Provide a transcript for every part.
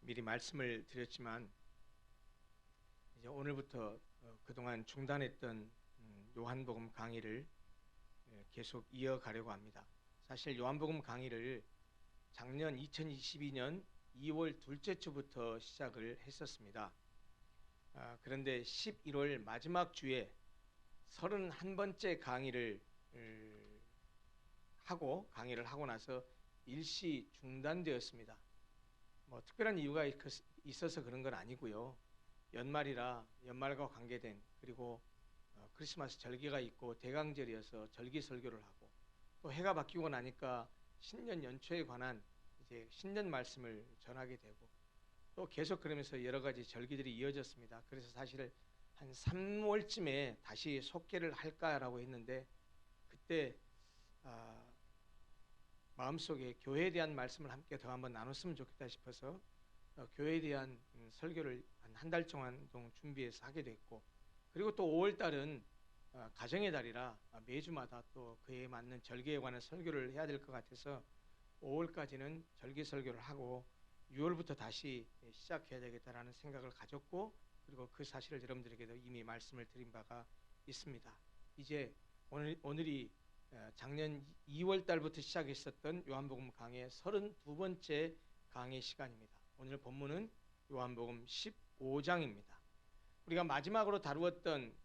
미리 말씀을 드렸지만 이제 오늘부터 그동안 중단했던 요한복음 강의를 계속 이어가려고 합니다. 사실 요한복음 강의를 작년 2022년 2월 둘째 주부터 시작을 했었습니다. 그런데 11월 마지막 주에 31번째 강의를 하고 나서 일시 중단되었습니다. 뭐 특별한 이유가 있어서 그런 건 아니고요. 연말이라 연말과 관계된, 그리고 크리스마스 절기가 있고 대강절이어서 절기 설교를 하고, 또 해가 바뀌고 나니까 신년 연초에 관한 이제 신년 말씀을 전하게 되고, 또 계속 그러면서 여러 가지 절기들이 이어졌습니다. 그래서 사실 한 3월쯤에 다시 속개를 할까라고 했는데, 그때 마음속에 교회에 대한 말씀을 함께 더 한번 나눴으면 좋겠다 싶어서 교회에 대한 설교를 한 달 동안 준비해서 하게 됐고, 그리고 또 5월달은 가정의 달이라 매주마다 또 그에 맞는 절기에 관한 설교를 해야 될 것 같아서 5월까지는 절기 설교를 하고 6월부터 다시 시작해야 되겠다라는 생각을 가졌고, 그리고 그 사실을 여러분들에게도 이미 말씀을 드린 바가 있습니다. 이제 오늘이 작년 2월 달부터 시작했었던 요한복음 강의 32번째 강의 시간입니다. 오늘 본문은 요한복음 15장입니다. 우리가 마지막으로 다루었던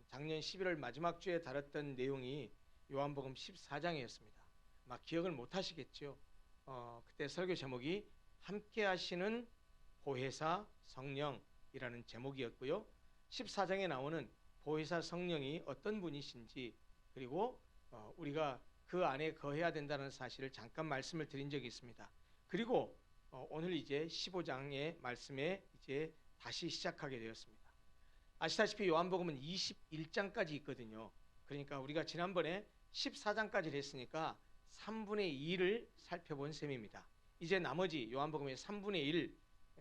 작년 11월 마지막 주에 다뤘던 내용이 요한복음 14장이었습니다. 막 기억을 못 하시겠죠? 그때 설교 제목이 함께 하시는 보혜사 성령이라는 제목이었고요. 14장에 나오는 보혜사 성령이 어떤 분이신지, 그리고 우리가 그 안에 거해야 된다는 사실을 잠깐 말씀을 드린 적이 있습니다. 그리고 오늘 이제 15장의 말씀에 이제 다시 시작하게 되었습니다. 아시다시피 요한복음은 21장까지 있거든요. 그러니까 우리가 지난번에 14장까지 했으니까 3분의 2를 살펴본 셈입니다. 이제 나머지 요한복음의 3분의 1,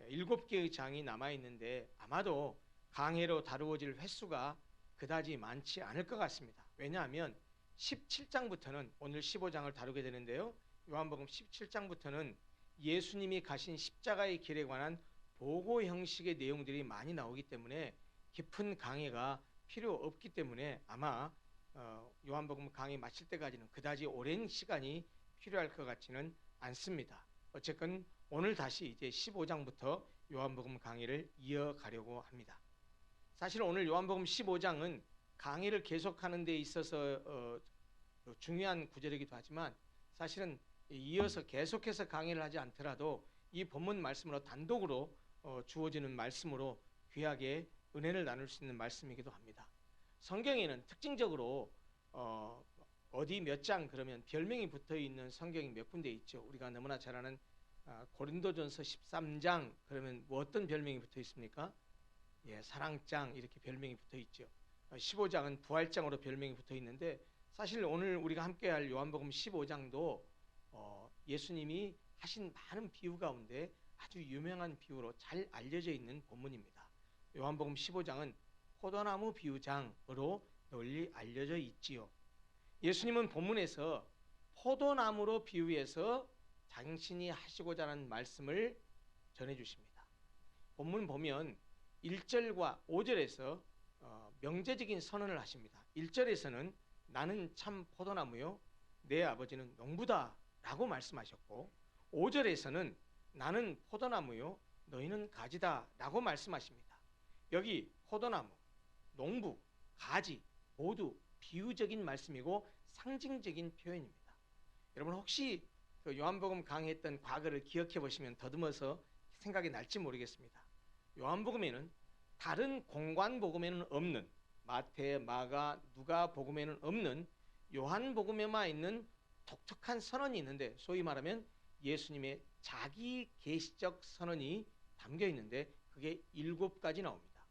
7개의 장이 남아있는데 아마도 강해로 다루어질 횟수가 그다지 많지 않을 것 같습니다. 왜냐하면 17장부터는 오늘 15장을 다루게 되는데요. 요한복음 17장부터는 예수님이 가신 십자가의 길에 관한 보고 형식의 내용들이 많이 나오기 때문에 깊은 강해가 필요 없기 때문에 아마 요한복음 강의 마칠 때까지는 그다지 오랜 시간이 필요할 것 같지는 않습니다. 어쨌건 오늘 다시 이제 15장부터 요한복음 강의를 이어가려고 합니다. 사실 오늘 요한복음 15장은 강의를 계속하는 데 있어서 중요한 구절이기도 하지만, 사실은 이어서 계속해서 강의를 하지 않더라도 이 본문 말씀으로 단독으로 주어지는 말씀으로 귀하게 은혜를 나눌 수 있는 말씀이기도 합니다. 성경에는 특징적으로 어디 몇 장 그러면 별명이 붙어있는 성경이 몇 군데 있죠. 우리가 너무나 잘 아는 고린도전서 13장 그러면 뭐 어떤 별명이 붙어 있습니까? 사랑장 이렇게 별명이 붙어 있죠. 15장은 부활장으로 별명이 붙어 있는데, 사실 오늘 우리가 함께 할 요한복음 15장도 예수님이 하신 많은 비유 가운데 아주 유명한 비유로 잘 알려져 있는 본문입니다. 요한복음 15장은 포도나무 비유장으로 널리 알려져 있지요. 예수님은 본문에서 포도나무로 비유해서 당신이 하시고자 하는 말씀을 전해주십니다. 본문 보면 1절과 5절에서 명제적인 선언을 하십니다. 1절에서는 나는 참 포도나무요 내 아버지는 농부다 라고 말씀하셨고, 5절에서는 나는 포도나무요 너희는 가지다 라고 말씀하십니다. 여기 포도나무, 농부, 가지 모두 비유적인 말씀이고 상징적인 표현입니다. 여러분 혹시 그 요한복음 강의했던 과거를 기억해 보시면 더듬어서 생각이 날지 모르겠습니다. 요한복음에는 다른 공관복음에는 없는, 마태, 마가, 누가 복음에는 없는 요한복음에만 있는 독특한 선언이 있는데, 소위 말하면 예수님의 자기 계시적 선언이 담겨 있는데 그게 7가지 나옵니다.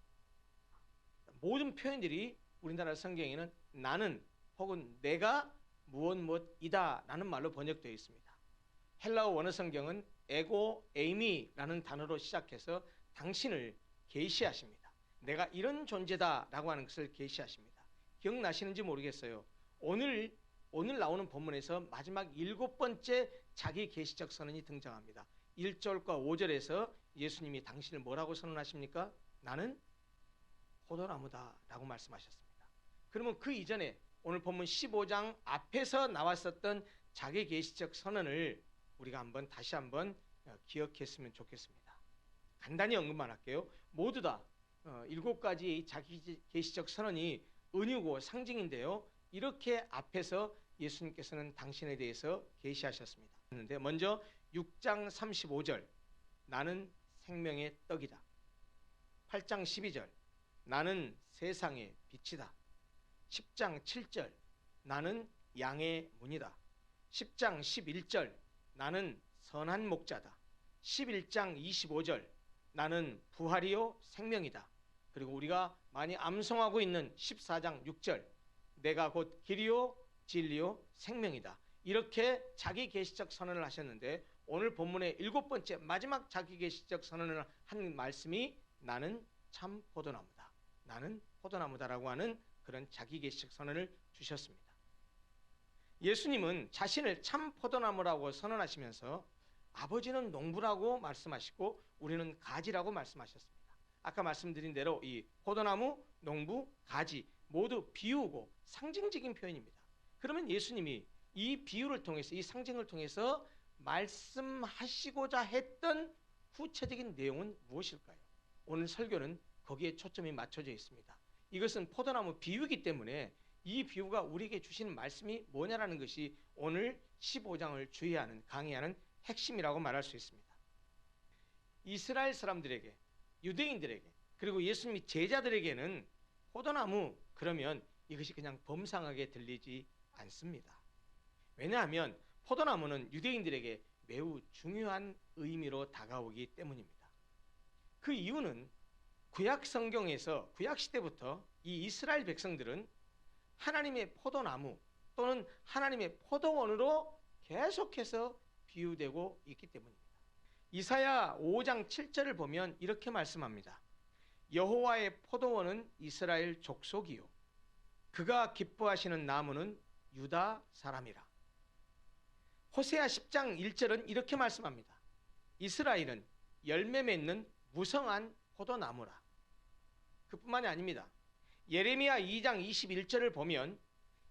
모든 표현들이 우리나라 성경에는 나는 혹은 내가 무엇이다 라는 말로 번역되어 있습니다. 헬라어 원어 성경은 에고 에이미라는 단어로 시작해서 당신을 계시하십니다. 내가 이런 존재다 라고 하는 것을 계시하십니다. 기억나시는지 모르겠어요. 오늘 나오는 본문에서 마지막 7번째 자기 계시적 선언이 등장합니다. 1절과 5절에서 예수님이 당신을 뭐라고 선언하십니까? 나는 포도나무다 라고 말씀하셨습니다. 그러면 그 이전에 오늘 본문 15장 앞에서 나왔었던 자기계시적 선언을 우리가 다시 한번 기억했으면 좋겠습니다. 간단히 언급만 할게요. 모두 다 7가지 자기계시적 선언이 은유고 상징인데요. 이렇게 앞에서 예수님께서는 당신에 대해서 계시하셨습니다. 먼저 6장 35절 나는 생명의 떡이다. 8장 12절 나는 세상의 빛이다. 10장 7절 나는 양의 문이다. 10장 11절 나는 선한 목자다. 11장 25절 나는 부활이요 생명이다. 그리고 우리가 많이 암송하고 있는 14장 6절 내가 곧 길이요 진리요 생명이다. 이렇게 자기계시적 선언을 하셨는데 오늘 본문의 7번째 마지막 자기계시적 선언을 한 말씀이 나는 참 포도나무다. 나는 포도나무다라고 하는 그런 자기계시적 선언을 주셨습니다. 예수님은 자신을 참 포도나무라고 선언하시면서 아버지는 농부라고 말씀하시고 우리는 가지라고 말씀하셨습니다. 아까 말씀드린 대로 이 포도나무, 농부, 가지 모두 비유고 상징적인 표현입니다. 그러면 예수님이 이 비유를 통해서 이 상징을 통해서 말씀하시고자 했던 구체적인 내용은 무엇일까요? 오늘 설교는 거기에 초점이 맞춰져 있습니다. 이것은 포도나무 비유이기 때문에 이 비유가 우리에게 주시는 말씀이 뭐냐라는 것이 오늘 15장을 주의하는 강의하는 핵심이라고 말할 수 있습니다. 이스라엘 사람들에게 유대인들에게 그리고 예수님이 제자들에게는 포도나무 그러면 이것이 그냥 범상하게 들리지 않습니다. 왜냐하면 포도나무는 유대인들에게 매우 중요한 의미로 다가오기 때문입니다. 그 이유는 구약 성경에서 구약 시대부터 이 이스라엘 백성들은 하나님의 포도나무 또는 하나님의 포도원으로 계속해서 비유되고 있기 때문입니다. 이사야 5장 7절을 보면 이렇게 말씀합니다. 여호와의 포도원은 이스라엘 족속이요 그가 기뻐하시는 나무는 유다 사람이라. 호세아 10장 1절은 이렇게 말씀합니다. 이스라엘은 열매 맺는 무성한 포도나무라. 그뿐만이 아닙니다. 예레미야 2장 21절을 보면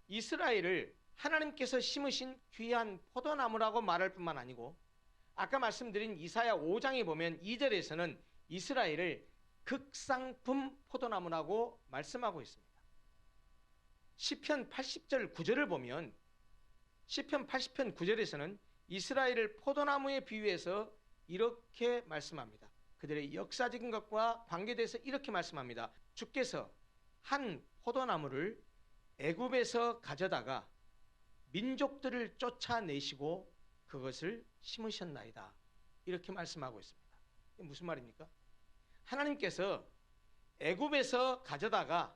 이스라엘을 하나님께서 심으신 귀한 포도나무라고 말할 뿐만 아니고 아까 말씀드린 이사야 5장에 보면 2절에서는 이스라엘을 극상품 포도나무라고 말씀하고 있습니다. 시편 80절 9절을 보면 시편 80편 9절에서는 이스라엘을 포도나무에 비유해서 이렇게 말씀합니다. 그들의 역사적인 것과 관계돼서 이렇게 말씀합니다. 주께서 한 포도나무를 애굽에서 가져다가 민족들을 쫓아내시고 그것을 심으셨나이다. 이렇게 말씀하고 있습니다. 이게 무슨 말입니까? 하나님께서 애굽에서 가져다가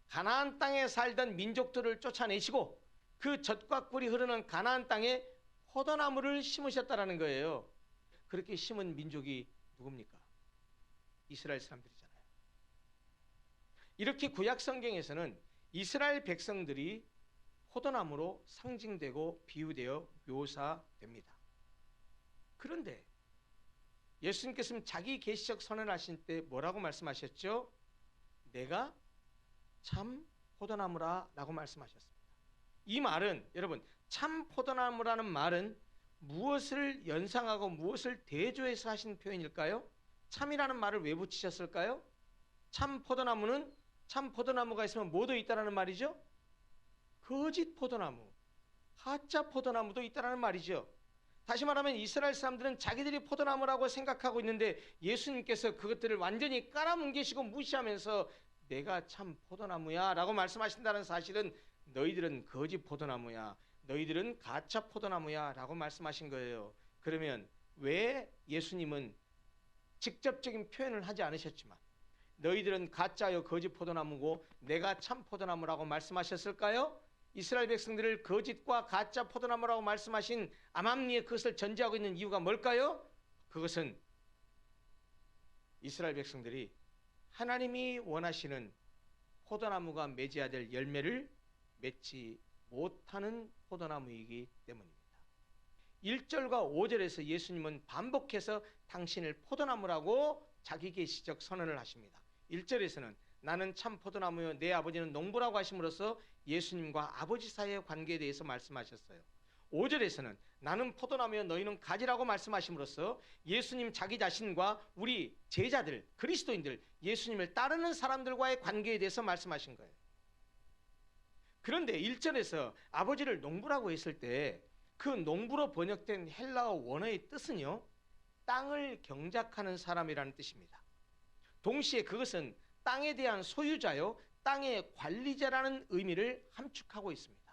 가나안 땅에 살던 민족들을 쫓아내시고 그 젖과 꿀이 흐르는 가나안 땅에 포도나무를 심으셨다라는 거예요. 그렇게 심은 민족이 누굽니까? 이스라엘 사람들이잖아요. 이렇게 구약 성경에서는 이스라엘 백성들이 포도나무로 상징되고 비유되어 묘사됩니다. 그런데 예수님께서는 자기 계시적 선언하신 때 뭐라고 말씀하셨죠? 내가 참 포도나무라 라고 말씀하셨습니다. 이 말은 여러분 참 포도나무라는 말은 무엇을 연상하고 무엇을 대조해서 하신 표현일까요? 참이라는 말을 왜 붙이셨을까요? 참 포도나무는 참 포도나무가 있으면 뭐도 있다라는 말이죠? 거짓 포도나무, 가짜 포도나무도 있다라는 말이죠. 다시 말하면 이스라엘 사람들은 자기들이 포도나무라고 생각하고 있는데 예수님께서 그것들을 완전히 깔아뭉개시고 무시하면서 내가 참 포도나무야 라고 말씀하신다는 사실은 너희들은 거짓 포도나무야, 너희들은 가짜 포도나무야 라고 말씀하신 거예요. 그러면 왜 예수님은 직접적인 표현을 하지 않으셨지만 너희들은 가짜요 거짓 포도나무고 내가 참 포도나무라고 말씀하셨을까요? 이스라엘 백성들을 거짓과 가짜 포도나무라고 말씀하신 암암리에 그것을 전제하고 있는 이유가 뭘까요? 그것은 이스라엘 백성들이 하나님이 원하시는 포도나무가 맺어야 될 열매를 맺지 못하는 포도나무이기 때문입니다. 1절과 5절에서 예수님은 반복해서 당신을 포도나무라고 자기 계시적 선언을 하십니다. 1절에서는 나는 참 포도나무요 내 아버지는 농부라고 하심으로써 예수님과 아버지 사이의 관계에 대해서 말씀하셨어요. 5절에서는 나는 포도나무요 너희는 가지라고 말씀하심으로써 예수님 자기 자신과 우리 제자들, 그리스도인들, 예수님을 따르는 사람들과의 관계에 대해서 말씀하신 거예요. 그런데 1절에서 아버지를 농부라고 했을 때 그 농부로 번역된 헬라어 원어의 뜻은요, 땅을 경작하는 사람이라는 뜻입니다. 동시에 그것은 땅에 대한 소유자요, 땅의 관리자라는 의미를 함축하고 있습니다.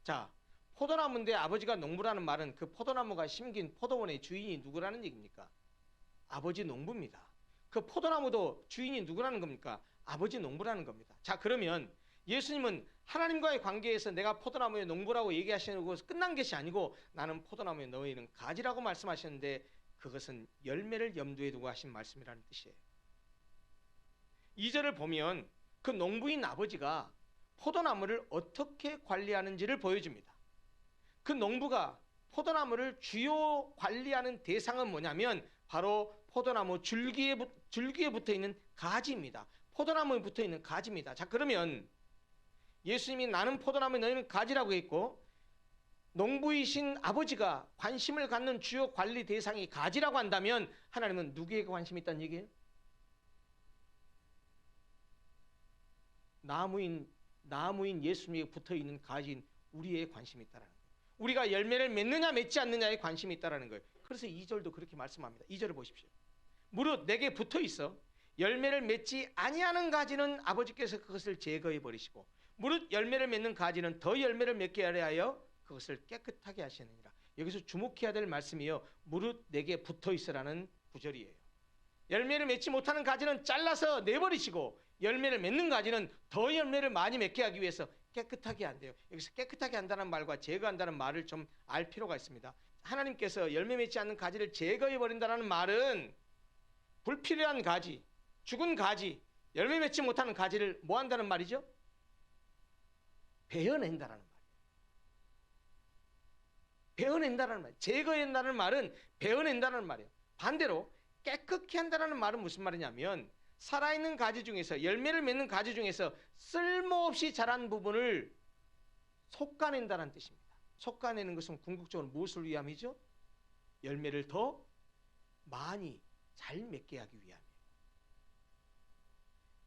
자, 포도나무인데 아버지가 농부라는 말은 그 포도나무가 심긴 포도원의 주인이 누구라는 얘기입니까? 아버지 농부입니다. 그 포도나무도 주인이 누구라는 겁니까? 아버지 농부라는 겁니다. 자, 그러면 예수님은 하나님과의 관계에서 내가 포도나무의 농부라고 얘기하시는 것은 끝난 것이 아니고 나는 포도나무에 너희는 가지라고 말씀하셨는데 그것은 열매를 염두에 두고 하신 말씀이라는 뜻이에요. 2절을 보면 그 농부인 아버지가 포도나무를 어떻게 관리하는지를 보여줍니다. 그 농부가 포도나무를 주요 관리하는 대상은 뭐냐면 바로 포도나무 줄기에 붙어 있는 가지입니다. 포도나무에 붙어 있는 가지입니다. 자, 그러면 예수님이 나는 포도나무에 너희는 가지라고 했고 농부이신 아버지가 관심을 갖는 주요 관리 대상이 가지라고 한다면 하나님은 누구에게 관심이 있다는 얘기예요? 나무인 예수님에게 붙어 있는 가지인 우리에 관심이 있다는 거예요. 우리가 열매를 맺느냐 맺지 않느냐에 관심이 있다는 거예요. 그래서 2절도 그렇게 말씀합니다. 2절을 보십시오. 무릇 내게 붙어 있어 열매를 맺지 아니하는 가지는 아버지께서 그것을 제거해 버리시고 무릇 열매를 맺는 가지는 더 열매를 맺게 하려 그것을 깨끗하게 하시느니라. 여기서 주목해야 될 말씀이요, 무릇 내게 붙어 있으라는 구절이에요. 열매를 맺지 못하는 가지는 잘라서 내버리시고 열매를 맺는 가지는 더 열매를 많이 맺게 하기 위해서 깨끗하게 한대요. 여기서 깨끗하게 한다는 말과 제거한다는 말을 좀 알 필요가 있습니다. 하나님께서 열매 맺지 않는 가지를 제거해 버린다는 말은 불필요한 가지, 죽은 가지, 열매 맺지 못하는 가지를 뭐 한다는 말이죠? 베어낸다는 말이에요. 베어낸다는 말, 제거한다는 말은 베어낸다는 말이에요. 반대로 깨끗게 한다는 말은 무슨 말이냐면 살아있는 가지 중에서 열매를 맺는 가지 중에서 쓸모없이 자란 부분을 솎아낸다는 뜻입니다. 솎아내는 것은 궁극적으로 무엇을 위함이죠? 열매를 더 많이 잘 맺게 하기 위함이에요.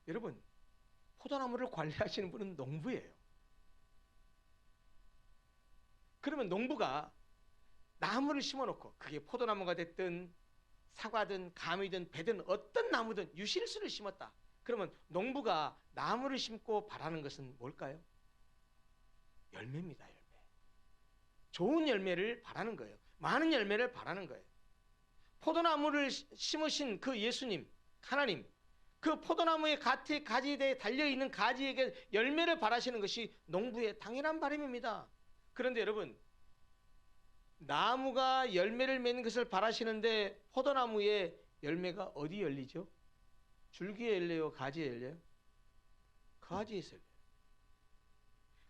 여러분, 포도나무를 관리하시는 분은 농부예요. 그러면 농부가 나무를 심어놓고 그게 포도나무가 됐든 사과든 감이든 배든 어떤 나무든 유실수를 심었다. 그러면 농부가 나무를 심고 바라는 것은 뭘까요? 열매입니다. 열매. 좋은 열매를 바라는 거예요. 많은 열매를 바라는 거예요. 포도나무를 심으신 그 예수님, 하나님, 그 포도나무의 가지에 달려있는 가지에게 열매를 바라시는 것이 농부의 당연한 바람입니다. 그런데 여러분, 나무가 열매를 맺는 것을 바라시는데 포도나무에 열매가 어디 열리죠? 줄기에 열려요? 가지에 열려요? 가지에서 열려요.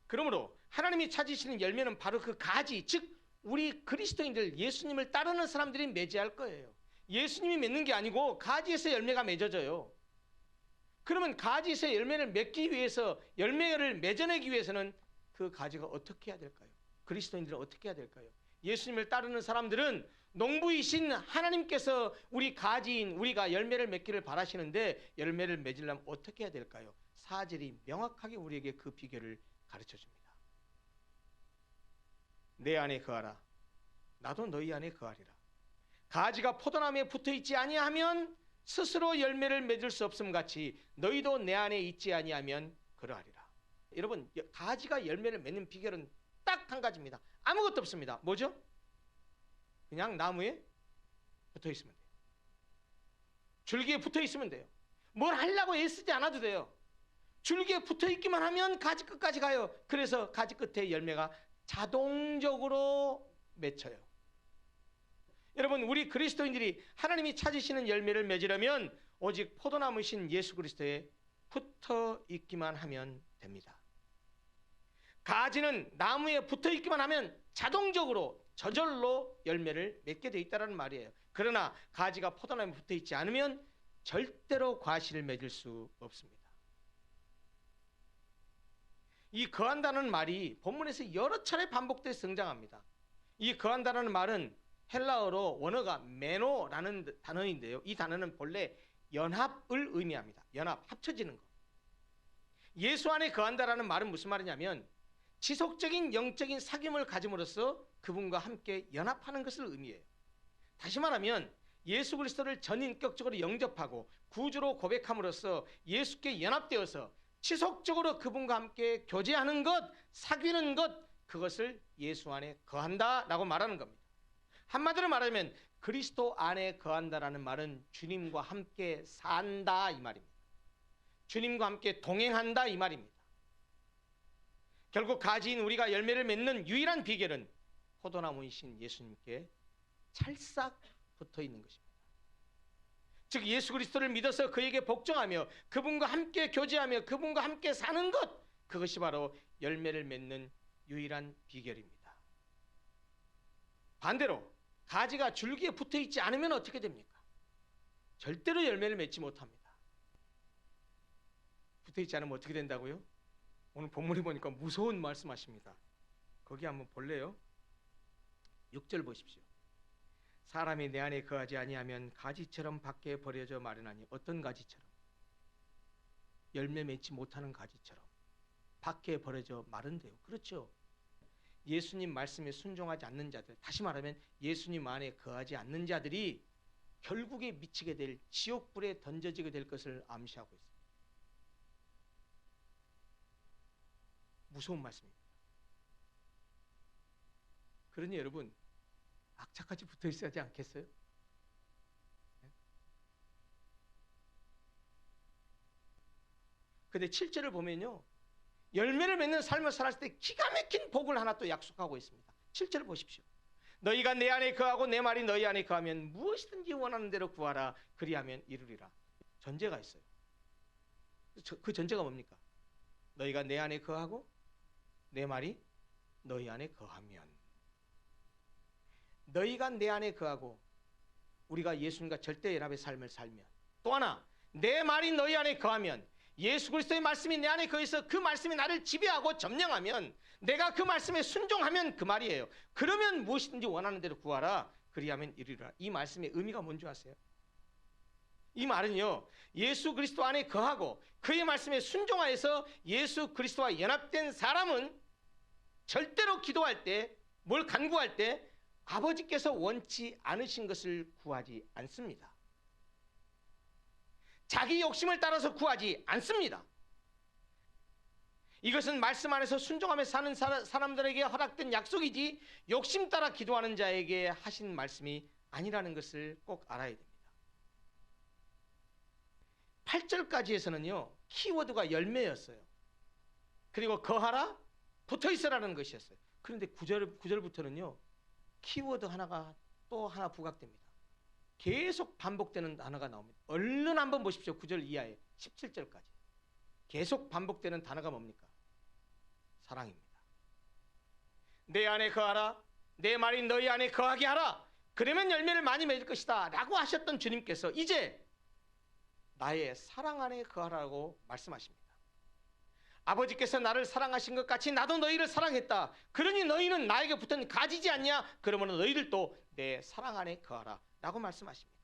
그러므로 하나님이 찾으시는 열매는 바로 그 가지, 즉 우리 그리스도인들, 예수님을 따르는 사람들이 맺어야 거예요. 예수님이 맺는 게 아니고 가지에서 열매가 맺어져요. 그러면 가지에서 열매를 맺기 위해서, 열매를 맺어내기 위해서는 그 가지가 어떻게 해야 될까요? 그리스도인들은 어떻게 해야 될까요? 예수님을 따르는 사람들은 농부이신 하나님께서 우리 가지인 우리가 열매를 맺기를 바라시는데 열매를 맺으려면 어떻게 해야 될까요? 4절이 명확하게 우리에게 그 비결을 가르쳐 줍니다. 내 안에 거하라. 나도 너희 안에 거하리라. 가지가 포도나무에 붙어 있지 아니하면 스스로 열매를 맺을 수 없음 같이 너희도 내 안에 있지 아니하면 그러하리라. 여러분, 가지가 열매를 맺는 비결은 딱 한 가지입니다. 아무것도 없습니다. 뭐죠? 그냥 나무에 붙어 있으면 돼요. 줄기에 붙어 있으면 돼요. 뭘 하려고 애쓰지 않아도 돼요. 줄기에 붙어 있기만 하면 가지 끝까지 가요. 그래서 가지 끝에 열매가 자동적으로 맺혀요. 여러분, 우리 그리스도인들이 하나님이 찾으시는 열매를 맺으려면 오직 포도나무이신 예수 그리스도에 붙어 있기만 하면 됩니다. 가지는 나무에 붙어 있기만 하면 자동적으로 저절로 열매를 맺게 돼 있다는 말이에요. 그러나 가지가 포도나무에 붙어 있지 않으면 절대로 과실을 맺을 수 없습니다. 이 거한다는 말이 본문에서 여러 차례 반복돼서 등장합니다. 이 거한다는 말은 헬라어로 원어가 메노라는 단어인데요. 이 단어는 본래 연합을 의미합니다. 연합, 합쳐지는 것. 예수 안에 거한다라는 말은 무슨 말이냐면 지속적인 영적인 사귐을 가짐으로써 그분과 함께 연합하는 것을 의미해요. 다시 말하면 예수 그리스도를 전인격적으로 영접하고 구주로 고백함으로써 예수께 연합되어서 지속적으로 그분과 함께 교제하는 것, 사귀는 것, 그것을 예수 안에 거한다라고 말하는 겁니다. 한마디로 말하면 그리스도 안에 거한다라는 말은 주님과 함께 산다 이 말입니다. 주님과 함께 동행한다 이 말입니다. 결국 가지인 우리가 열매를 맺는 유일한 비결은 포도나무이신 예수님께 찰싹 붙어 있는 것입니다. 즉 예수 그리스도를 믿어서 그에게 복종하며 그분과 함께 교제하며 그분과 함께 사는 것, 그것이 바로 열매를 맺는 유일한 비결입니다. 반대로 가지가 줄기에 붙어 있지 않으면 어떻게 됩니까? 절대로 열매를 맺지 못합니다. 붙어 있지 않으면 어떻게 된다고요? 오늘 본문에 보니까 무서운 말씀하십니다. 거기 한번 볼래요? 6절 보십시오. 사람이 내 안에 거하지 아니하면 가지처럼 밖에 버려져 마르나니. 어떤 가지처럼? 열매 맺지 못하는 가지처럼 밖에 버려져 마른대요. 그렇죠? 예수님 말씀에 순종하지 않는 자들, 다시 말하면 예수님 안에 거하지 않는 자들이 결국에 미치게 될 지옥불에 던져지게 될 것을 암시하고 있습니다. 무서운 말씀입니다. 그러니 여러분 악착같이 붙어 있어야 하지 않겠어요? 근데 7절을 보면요, 열매를 맺는 삶을 살았을 때 기가 막힌 복을 하나 또 약속하고 있습니다. 7절을 보십시오. 너희가 내 안에 거하고 내 말이 너희 안에 거하면 무엇이든지 원하는 대로 구하라. 그리하면 이루리라. 전제가 있어요. 그 전제가 뭡니까? 너희가 내 안에 거하고 내 말이 너희 안에 거하면. 너희가 내 안에 거하고 우리가 예수님과 절대 연합의 삶을 살면, 또 하나 내 말이 너희 안에 거하면, 예수 그리스도의 말씀이 내 안에 거해서 그 말씀이 나를 지배하고 점령하면, 내가 그 말씀에 순종하면 그 말이에요. 그러면 무엇이든지 원하는 대로 구하라. 그리하면 이루리라. 이 말씀의 의미가 뭔지 아세요? 이 말은요, 예수 그리스도 안에 거하고 그의 말씀에 순종하여서 예수 그리스도와 연합된 사람은 절대로 기도할 때, 뭘 간구할 때 아버지께서 원치 않으신 것을 구하지 않습니다. 자기 욕심을 따라서 구하지 않습니다. 이것은 말씀 안에서 순종하며 사는 사람들에게 허락된 약속이지 욕심 따라 기도하는 자에게 하신 말씀이 아니라는 것을 꼭 알아야 됩니다. 8절까지에서는요, 키워드가 열매였어요. 그리고 거하라, 붙어있으라는 것이었어요. 그런데 9절부터는요, 키워드 하나가 또 하나 부각됩니다. 계속 반복되는 단어가 나옵니다. 얼른 한번 보십시오. 9절 이하에 17절까지 계속 반복되는 단어가 뭡니까? 사랑입니다. 내 안에 거하라, 내 말이 너희 안에 거하게 하라. 그러면 열매를 많이 맺을 것이다 라고 하셨던 주님께서 이제 나의 사랑 안에 거하라고 말씀하십니다. 아버지께서 나를 사랑하신 것 같이 나도 너희를 사랑했다. 그러니 너희는 나에게 붙은 가지지 않냐? 그러면 너희들도 내 사랑 안에 거하라 라고 말씀하십니다.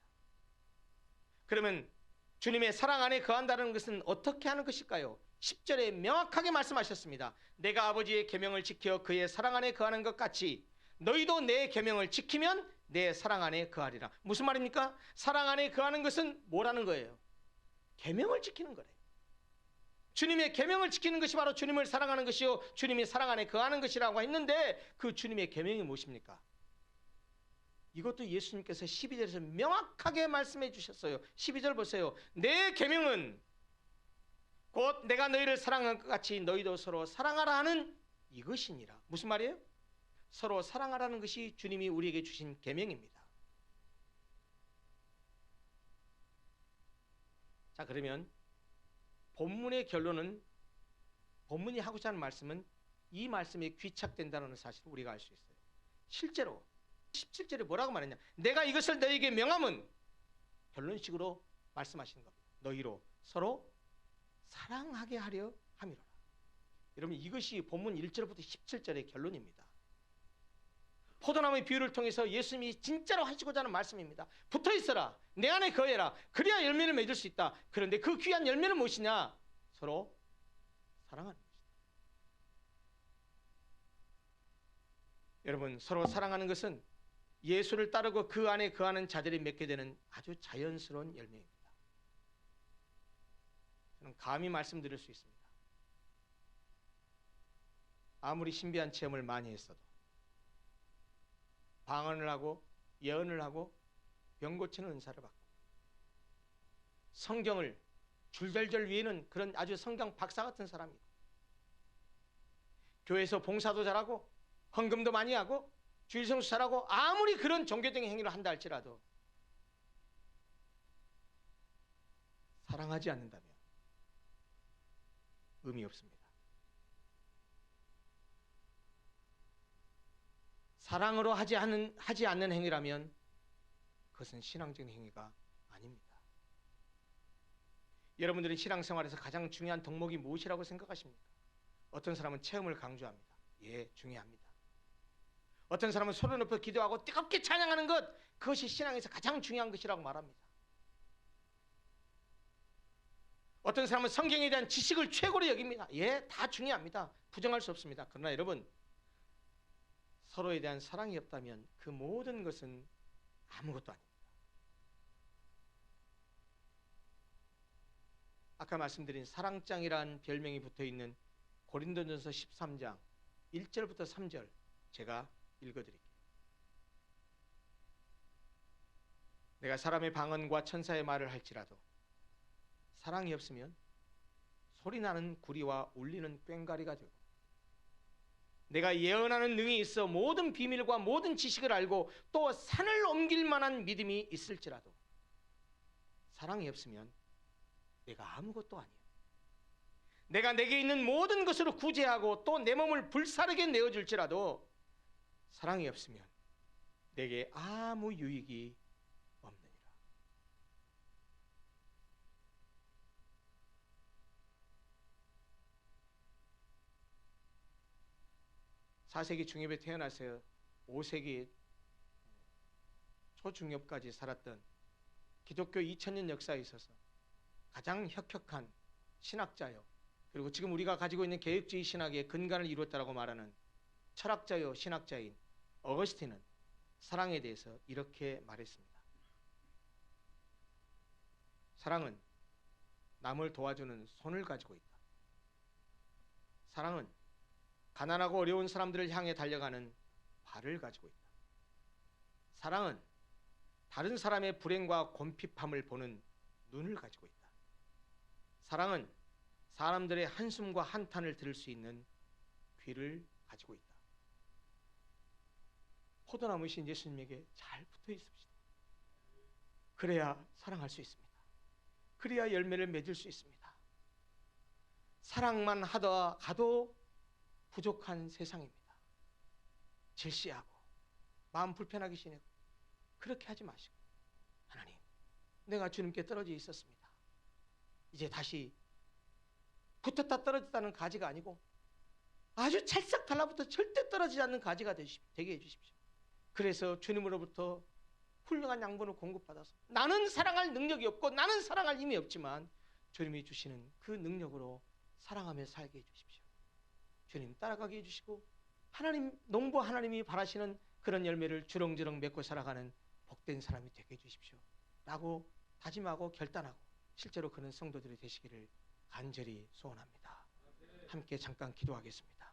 그러면 주님의 사랑 안에 거한다는 것은 어떻게 하는 것일까요? 10절에 명확하게 말씀하셨습니다. 내가 아버지의 계명을 지켜 그의 사랑 안에 거하는 것 같이 너희도 내 계명을 지키면 내 사랑 안에 거하리라. 무슨 말입니까? 사랑 안에 거하는 것은 뭐라는 거예요? 계명을 지키는 거래요. 주님의 계명을 지키는 것이 바로 주님을 사랑하는 것이요 주님이 사랑 안에 거하는 것이라고 했는데, 그 주님의 계명이 무엇입니까? 이것도 예수님께서 12절에서 명확하게 말씀해 주셨어요. 12절 보세요. 내 계명은 곧 내가 너희를 사랑한 것 같이 너희도 서로 사랑하라 하는 이것이니라. 무슨 말이에요? 서로 사랑하라는 것이 주님이 우리에게 주신 계명입니다. 자, 그러면 본문의 결론은, 본문이 하고자 하는 말씀은 이 말씀에 귀착된다는 사실을 우리가 알 수 있어요. 실제로 17절에 뭐라고 말했냐? 내가 이것을 너희에게 명함은 결론식으로 말씀하시는 겁니다. 너희로 서로 사랑하게 하려 함이로라. 여러분, 이것이 본문 1절부터 17절의 결론입니다. 포도나무의 비유를 통해서 예수님이 진짜로 하시고자 하는 말씀입니다. 붙어있어라. 내 안에 거해라. 그래야 열매를 맺을 수 있다. 그런데 그 귀한 열매는 무엇이냐? 서로 사랑하는 것이다. 여러분, 서로 사랑하는 것은 예수를 따르고 그 안에 거하는 자들이 맺게 되는 아주 자연스러운 열매입니다. 저는 감히 말씀드릴 수 있습니다. 아무리 신비한 체험을 많이 했어도, 방언을 하고 예언을 하고 병 고치는 은사를 받고 성경을 줄절절 위에는 그런 아주 성경 박사 같은 사람이고, 교회에서 봉사도 잘하고 헌금도 많이 하고 주일성수 잘하고 아무리 그런 종교적인 행위를 한다 할지라도 사랑하지 않는다면 의미 없습니다. 사랑으로 하지 않는 행위라면 그것은 신앙적인 행위가 아닙니다. 여러분들이 신앙생활에서 가장 중요한 덕목이 무엇이라고 생각하십니까? 어떤 사람은 체험을 강조합니다. 예, 중요합니다. 어떤 사람은 소리 높여 기도하고 뜨겁게 찬양하는 것, 그것이 신앙에서 가장 중요한 것이라고 말합니다. 어떤 사람은 성경에 대한 지식을 최고로 여깁니다. 예, 다 중요합니다. 부정할 수 없습니다. 그러나 여러분, 서로에 대한 사랑이 없다면 그 모든 것은 아무것도 아닙니다. 아까 말씀드린 사랑장이라는 별명이 붙어있는 고린도전서 13장 1절부터 3절 제가 읽어드릴게요. 내가 사람의 방언과 천사의 말을 할지라도 사랑이 없으면 소리나는 구리와 울리는 꽹과리가 되고, 내가 예언하는 능이 있어 모든 비밀과 모든 지식을 알고 또 산을 옮길 만한 믿음이 있을지라도 사랑이 없으면 내가 아무것도 아니에요. 내가 내게 있는 모든 것으로 구제하고 또 내 몸을 불사르게 내어줄지라도 사랑이 없으면 내게 아무 유익이 없느니라. 4세기 중엽에 태어나서 5세기 초중엽까지 살았던 기독교 2000년 역사에 있어서 가장 혁혁한 신학자요, 그리고 지금 우리가 가지고 있는 개혁주의 신학의 근간을 이루었다고 말하는 철학자요 신학자인 어거스틴은 사랑에 대해서 이렇게 말했습니다. 사랑은 남을 도와주는 손을 가지고 있다. 사랑은 가난하고 어려운 사람들을 향해 달려가는 발을 가지고 있다. 사랑은 다른 사람의 불행과 곤핍함을 보는 눈을 가지고 있다. 사랑은 사람들의 한숨과 한탄을 들을 수 있는 귀를 가지고 있다. 포도나무이신 예수님에게 잘 붙어 있읍시다. 그래야 사랑할 수 있습니다. 그래야 열매를 맺을 수 있습니다. 사랑만 하다 가도 부족한 세상입니다. 질시하고 마음 불편하기 싫으니까 그렇게 하지 마시고, 하나님, 내가 주님께 떨어져 있었습니다. 이제 다시 붙었다 떨어졌다는 가지가 아니고 아주 찰싹 달라붙어 절대 떨어지지 않는 가지가 되게 해주십시오. 그래서 주님으로부터 훌륭한 양분을 공급받아서 나는 사랑할 능력이 없고 나는 사랑할 힘이 없지만 주님이 주시는 그 능력으로 사랑하며 살게 해주십시오. 주님 따라가게 해주시고 하나님, 농부 하나님이 바라시는 그런 열매를 주렁주렁 맺고 살아가는 복된 사람이 되게 해주십시오 라고 다짐하고 결단하고 실제로 그런 성도들이 되시기를 간절히 소원합니다. 함께 잠깐 기도하겠습니다.